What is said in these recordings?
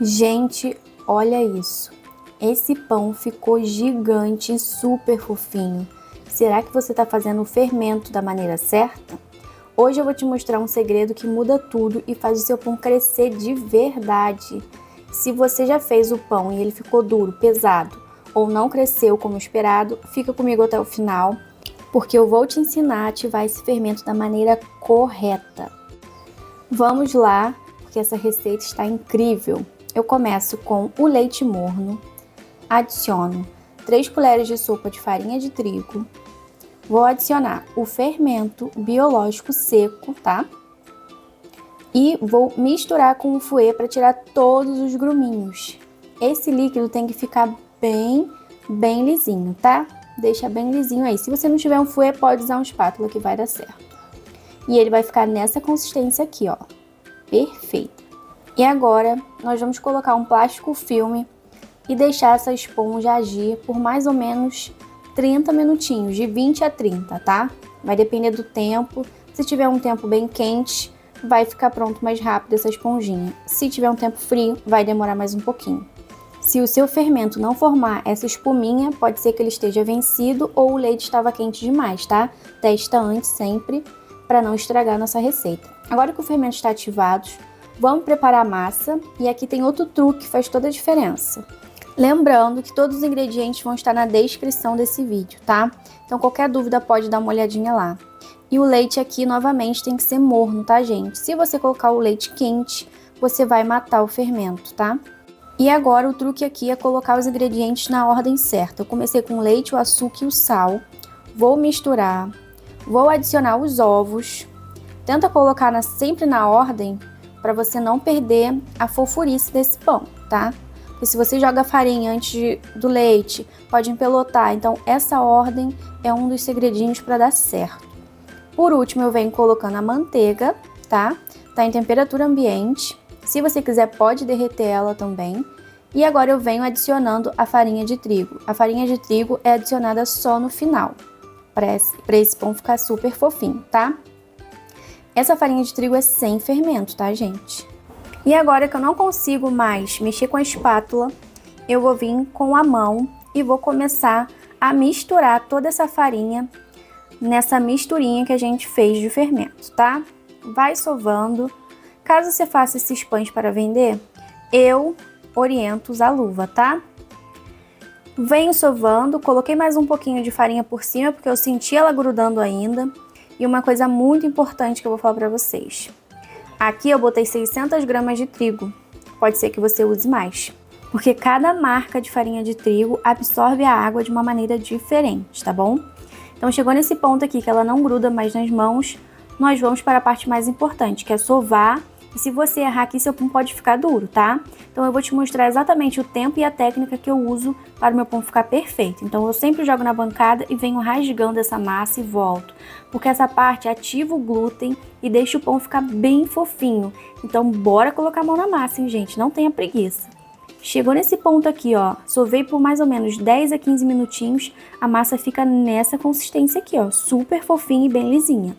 Gente, olha isso. Esse pão ficou gigante e super fofinho. Será que você está fazendo o fermento da maneira certa? Hoje eu vou te mostrar um segredo que muda tudo e faz o seu pão crescer de verdade. Se você já fez o pão e ele ficou duro, pesado ou não cresceu como esperado, fica comigo até o final, porque eu vou te ensinar a ativar esse fermento da maneira correta. Vamos lá, porque essa receita está incrível. Eu começo com o leite morno, adiciono 3 colheres de sopa de farinha de trigo, vou adicionar o fermento biológico seco, tá? E vou misturar com o fouet para tirar todos os gruminhos. Esse líquido tem que ficar bem lisinho, tá? Deixa bem lisinho aí. Se você não tiver um fouet, pode usar uma espátula que vai dar certo. E ele vai ficar nessa consistência aqui, ó. Perfeito. E agora, nós vamos colocar um plástico filme e deixar essa esponja agir por mais ou menos 30 minutinhos, de 20 a 30, tá? Vai depender do tempo. Se tiver um tempo bem quente, vai ficar pronto mais rápido essa esponjinha. Se tiver um tempo frio, vai demorar mais um pouquinho. Se o seu fermento não formar essa espuminha, pode ser que ele esteja vencido ou o leite estava quente demais, tá? Testa antes sempre para não estragar nossa receita. Agora que o fermento está ativado, vamos preparar a massa e aqui tem outro truque que faz toda a diferença. Lembrando que todos os ingredientes vão estar na descrição desse vídeo, tá? Então qualquer dúvida pode dar uma olhadinha lá. E o leite aqui novamente tem que ser morno, tá, gente? Se você colocar o leite quente, você vai matar o fermento, tá? E agora o truque aqui é colocar os ingredientes na ordem certa. Eu comecei com o leite, o açúcar e o sal. Vou misturar. Vou adicionar os ovos. Tenta colocar sempre na ordem para você não perder a fofurice desse pão, tá? Porque se você joga farinha antes do leite, pode empelotar. Então essa ordem é um dos segredinhos para dar certo. Por último, eu venho colocando a manteiga, tá? Tá em temperatura ambiente. Se você quiser, pode derreter ela também. E agora eu venho adicionando a farinha de trigo. A farinha de trigo é adicionada só no final, para esse pão ficar super fofinho, tá? Essa farinha de trigo é sem fermento, tá, gente? E agora que eu não consigo mais mexer com a espátula, eu vou vir com a mão e vou começar a misturar toda essa farinha nessa misturinha que a gente fez de fermento, tá? Vai sovando. Caso você faça esses pães para vender, eu oriento usar luva, tá? Venho sovando, coloquei mais um pouquinho de farinha por cima, porque eu senti ela grudando ainda. E uma coisa muito importante que eu vou falar para vocês. Aqui eu botei 600 gramas de trigo. Pode ser que você use mais. Porque cada marca de farinha de trigo absorve a água de uma maneira diferente, tá bom? Então chegou nesse ponto aqui que ela não gruda mais nas mãos, nós vamos para a parte mais importante, que é sovar. E se você errar aqui, seu pão pode ficar duro, tá? Então eu vou te mostrar exatamente o tempo e a técnica que eu uso para o meu pão ficar perfeito. Então eu sempre jogo na bancada e venho rasgando essa massa e volto. Porque essa parte ativa o glúten e deixa o pão ficar bem fofinho. Então bora colocar a mão na massa, hein, gente? Não tenha preguiça. Chegou nesse ponto aqui, ó, sovei por mais ou menos 10 a 15 minutinhos, a massa fica nessa consistência aqui, ó, super fofinha e bem lisinha.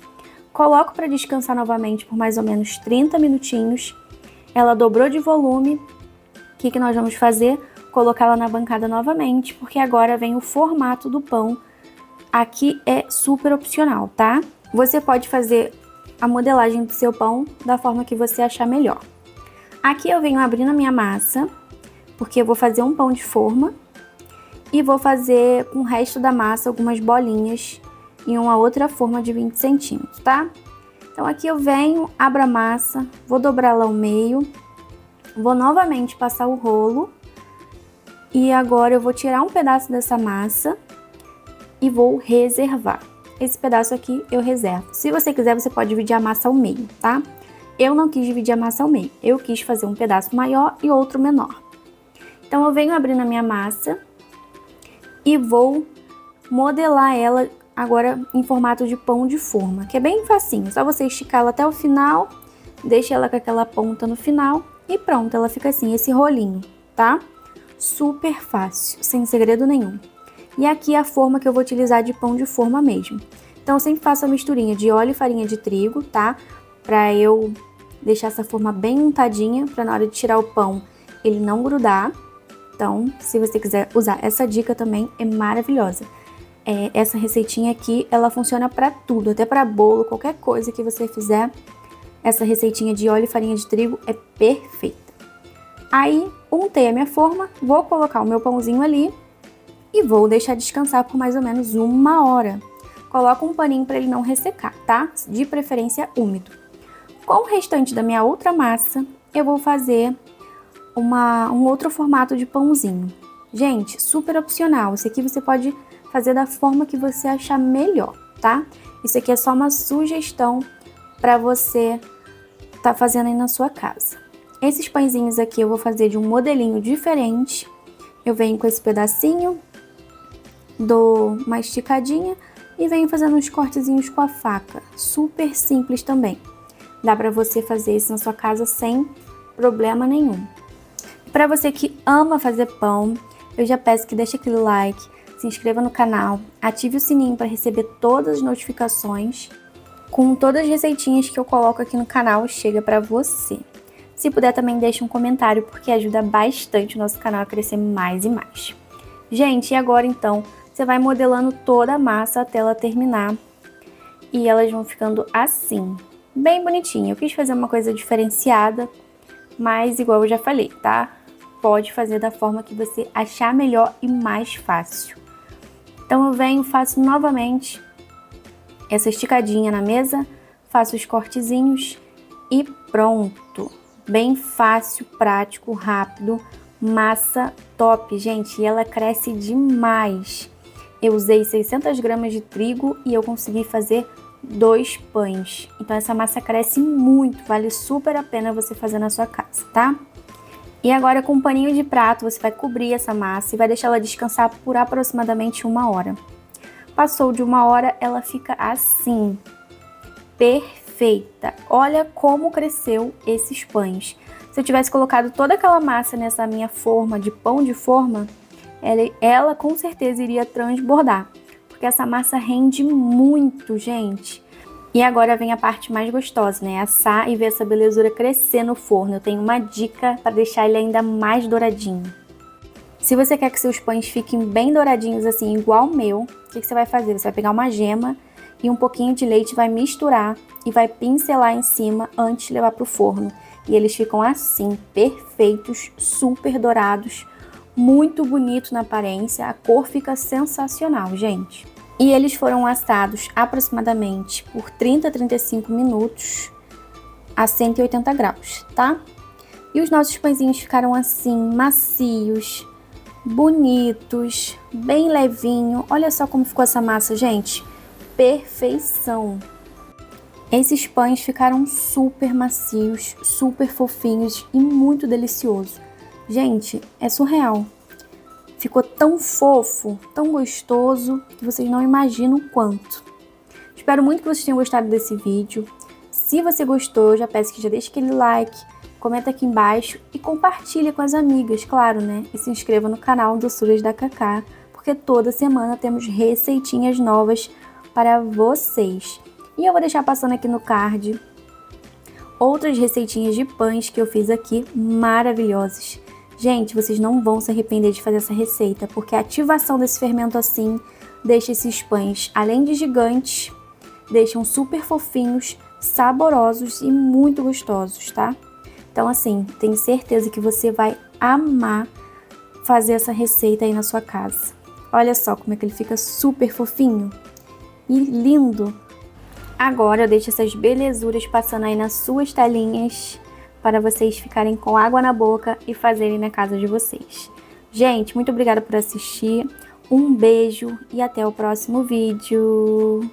Coloco para descansar novamente por mais ou menos 30 minutinhos. Ela dobrou de volume. O que nós vamos fazer? Colocá-la na bancada novamente, porque agora vem o formato do pão. Aqui é super opcional, tá? Você pode fazer a modelagem do seu pão da forma que você achar melhor. Aqui eu venho abrindo a minha massa, porque eu vou fazer um pão de forma. E vou fazer com o resto da massa algumas bolinhas em uma outra forma de 20 centímetros, tá? Então aqui eu venho, abro a massa, vou dobrá-la ao meio, vou novamente passar o rolo e agora eu vou tirar um pedaço dessa massa e vou reservar. Esse pedaço aqui eu reservo. Se você quiser, você pode dividir a massa ao meio, tá? Eu não quis dividir a massa ao meio, eu quis fazer um pedaço maior e outro menor. Então eu venho abrindo a minha massa e vou modelar ela agora em formato de pão de forma, que é bem facinho, só você esticar ela até o final, deixa ela com aquela ponta no final e pronto, ela fica assim, esse rolinho, tá? Super fácil, sem segredo nenhum. E aqui é a forma que eu vou utilizar de pão de forma mesmo. Então eu sempre faço a misturinha de óleo e farinha de trigo, tá? Pra eu deixar essa forma bem untadinha, pra na hora de tirar o pão, ele não grudar. Então, se você quiser usar essa dica também, é maravilhosa. Essa receitinha aqui, ela funciona para tudo, até para bolo, qualquer coisa que você fizer. Essa receitinha de óleo e farinha de trigo é perfeita. Aí, untei a minha forma, vou colocar o meu pãozinho ali e vou deixar descansar por mais ou menos 1 hora. Coloco um paninho para ele não ressecar, tá? De preferência úmido. Com o restante da minha outra massa, eu vou fazer um outro formato de pãozinho. Gente, super opcional. Esse aqui você pode fazer da forma que você achar melhor, tá? Isso aqui é só uma sugestão para você tá fazendo aí na sua casa. Esses pãezinhos aqui eu vou fazer de um modelinho diferente. Eu venho com esse pedacinho, dou uma esticadinha e venho fazendo uns cortezinhos com a faca. Super simples também. Dá para você fazer isso na sua casa sem problema nenhum. Para você que ama fazer pão, eu já peço que deixe aquele like, se inscreva no canal, ative o sininho para receber todas as notificações. Com todas as receitinhas que eu coloco aqui no canal, chega para você. Se puder também deixe um comentário, porque ajuda bastante o nosso canal a crescer mais e mais. Gente, e agora então, você vai modelando toda a massa até ela terminar. E elas vão ficando assim, bem bonitinha. Eu quis fazer uma coisa diferenciada, mas igual eu já falei, tá? Pode fazer da forma que você achar melhor e mais fácil. Então eu venho, faço novamente essa esticadinha na mesa, faço os cortezinhos e pronto. Bem fácil, prático, rápido, massa top, gente, e ela cresce demais. Eu usei 600 gramas de trigo e eu consegui fazer 2 pães. Então essa massa cresce muito, vale super a pena você fazer na sua casa, tá? E agora com um paninho de prato você vai cobrir essa massa e vai deixar ela descansar por aproximadamente 1 hora. Passou de 1 hora, ela fica assim, perfeita. Olha como cresceu esses pães. Se eu tivesse colocado toda aquela massa nessa minha forma de pão de forma, ela com certeza iria transbordar, porque essa massa rende muito, gente. E agora vem a parte mais gostosa, né? Assar e ver essa belezura crescer no forno. Eu tenho uma dica para deixar ele ainda mais douradinho. Se você quer que seus pães fiquem bem douradinhos assim, igual o meu, o que você vai fazer? Você vai pegar uma gema e um pouquinho de leite, vai misturar e vai pincelar em cima antes de levar para o forno. E eles ficam assim, perfeitos, super dourados, muito bonito na aparência, a cor fica sensacional, gente. E eles foram assados aproximadamente por 30 a 35 minutos a 180 graus, tá? E os nossos pãezinhos ficaram assim, macios, bonitos, bem levinho. Olha só como ficou essa massa, gente. Perfeição. Esses pães ficaram super macios, super fofinhos e muito delicioso. Gente, é surreal. Ficou tão fofo, tão gostoso, que vocês não imaginam o quanto. Espero muito que vocês tenham gostado desse vídeo. Se você gostou, eu já peço que já deixe aquele like, comenta aqui embaixo e compartilha com as amigas, claro, né? E se inscreva no canal Doçuras da Cacá, porque toda semana temos receitinhas novas para vocês. E eu vou deixar passando aqui no card outras receitinhas de pães que eu fiz aqui, maravilhosas. Gente, vocês não vão se arrepender de fazer essa receita, porque a ativação desse fermento assim deixa esses pães, além de gigantes, deixam super fofinhos, saborosos e muito gostosos, tá? Então assim, tenho certeza que você vai amar fazer essa receita aí na sua casa. Olha só como é que ele fica super fofinho e lindo. Agora eu deixo essas belezuras passando aí nas suas telinhas para vocês ficarem com água na boca e fazerem na casa de vocês. Gente, muito obrigada por assistir, um beijo e até o próximo vídeo.